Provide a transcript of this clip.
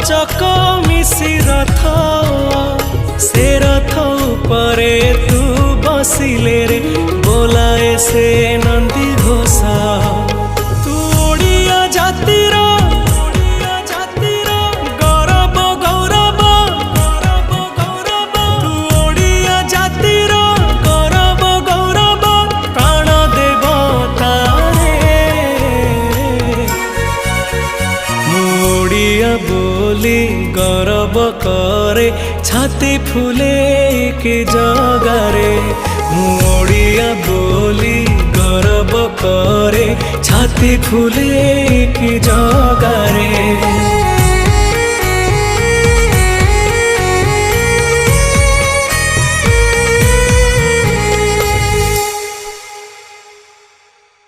चक मिसी रथ से रथ उपरे तू बसिले रे बोलाए से नंदी घोषा। तू ओडिया जातिर गौरव गौरव तू ओडिया जातिर गौरव गौरव प्राण देवता ओडिया बोली गौरव करे छाती फूले के जगारे। ओडिया बोली गौरव करे छाती फूले के जगारे।